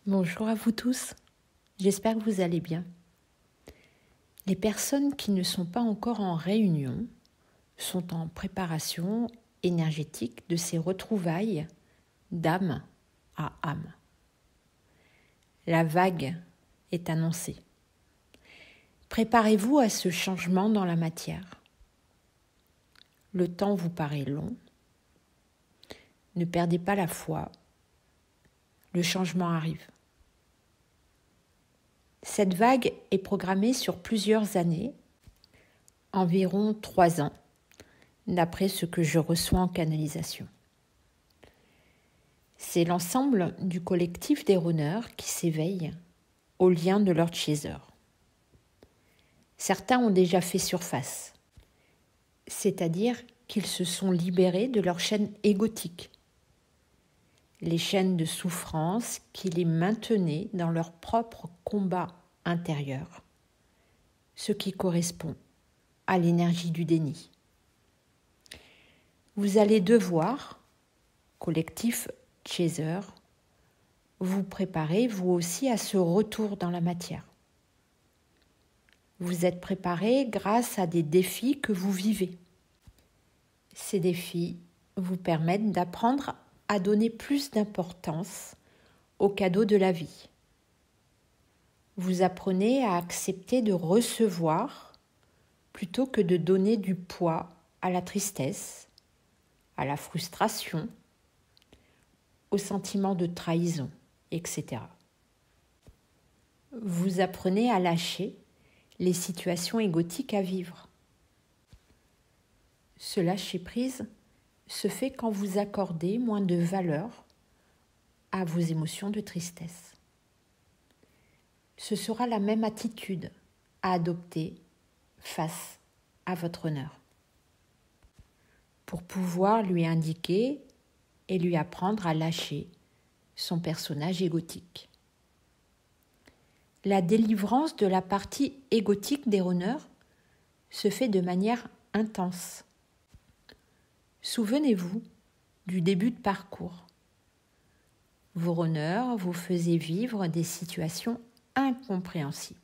Bonjour à vous tous, j'espère que vous allez bien. Les personnes qui ne sont pas encore en réunion sont en préparation énergétique de ces retrouvailles d'âme à âme. La vague est annoncée. Préparez-vous à ce changement dans la matière. Le temps vous paraît long. Ne perdez pas la foi. Le changement arrive. Cette vague est programmée sur plusieurs années, environ 3 ans, d'après ce que je reçois en canalisation. C'est l'ensemble du collectif des runners qui s'éveille au lien de Lord Chaser. Certains ont déjà fait surface, c'est-à-dire qu'ils se sont libérés de leurs chaînes égotiques, les chaînes de souffrance qui les maintenaient dans leur propre combat intérieur, ce qui correspond à l'énergie du déni. Vous allez devoir, collectif Chaser, vous préparer vous aussi à ce retour dans la matière. Vous êtes préparé grâce à des défis que vous vivez. Ces défis vous permettent d'apprendre à donner plus d'importance aux cadeaux de la vie. Vous apprenez à accepter de recevoir plutôt que de donner du poids à la tristesse, à la frustration, au sentiment de trahison, etc. Vous apprenez à lâcher les situations égotiques à vivre. Ce lâcher-prise se fait quand vous accordez moins de valeur à vos émotions de tristesse. Ce sera la même attitude à adopter face à votre honneur, pour pouvoir lui indiquer et lui apprendre à lâcher son personnage égotique. La délivrance de la partie égotique des runners se fait de manière intense. Souvenez-vous du début de parcours. Vos runners vous faisaient vivre des situations incompréhensibles.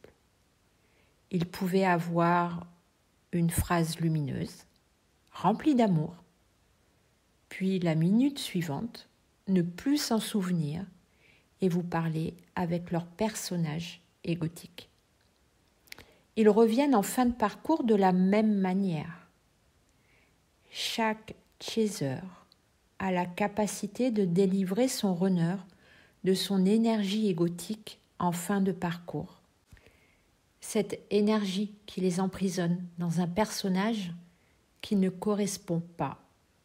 Ils pouvaient avoir une phrase lumineuse, remplie d'amour, puis la minute suivante, ne plus s'en souvenir et vous parler avec leur personnage égotique. Ils reviennent en fin de parcours de la même manière. Chaque chaser a la capacité de délivrer son runner de son énergie égotique en fin de parcours. Cette énergie qui les emprisonne dans un personnage qui ne correspond pas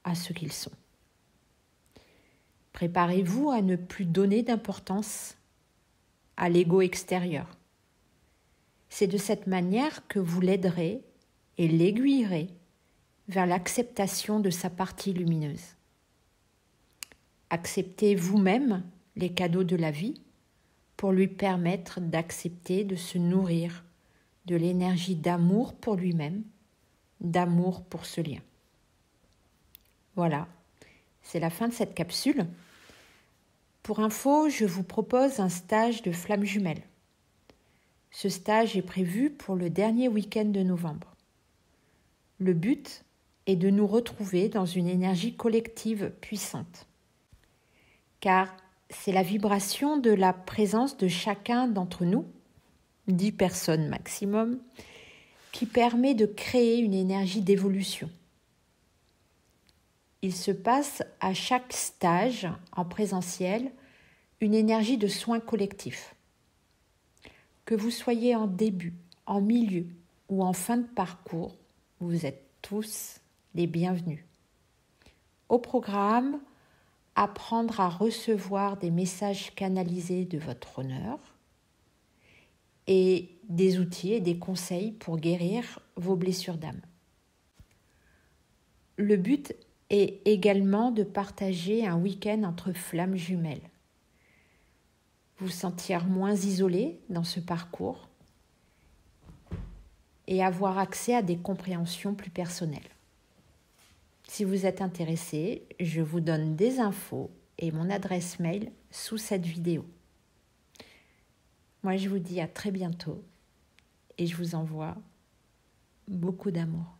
à ce qu'ils sont. Préparez-vous à ne plus donner d'importance à l'ego extérieur. C'est de cette manière que vous l'aiderez et l'aiguillerez vers l'acceptation de sa partie lumineuse. Acceptez vous-même les cadeaux de la vie pour lui permettre d'accepter de se nourrir de l'énergie d'amour pour lui-même, d'amour pour ce lien. Voilà, c'est la fin de cette capsule. Pour info, je vous propose un stage de flamme jumelle. Ce stage est prévu pour le dernier week-end de novembre. Le but est de nous retrouver dans une énergie collective puissante. Car c'est la vibration de la présence de chacun d'entre nous, 10 personnes maximum, qui permet de créer une énergie d'évolution. Il se passe à chaque stage en présentiel une énergie de soin collectif. Que vous soyez en début, en milieu ou en fin de parcours, vous êtes tous les bienvenus. Au programme, apprendre à recevoir des messages canalisés de votre honneur et des outils et des conseils pour guérir vos blessures d'âme. Le but est également de partager un week-end entre flammes jumelles. Vous sentir moins isolé dans ce parcours et avoir accès à des compréhensions plus personnelles. Si vous êtes intéressé, je vous donne des infos et mon adresse mail sous cette vidéo. Moi, je vous dis à très bientôt et je vous envoie beaucoup d'amour.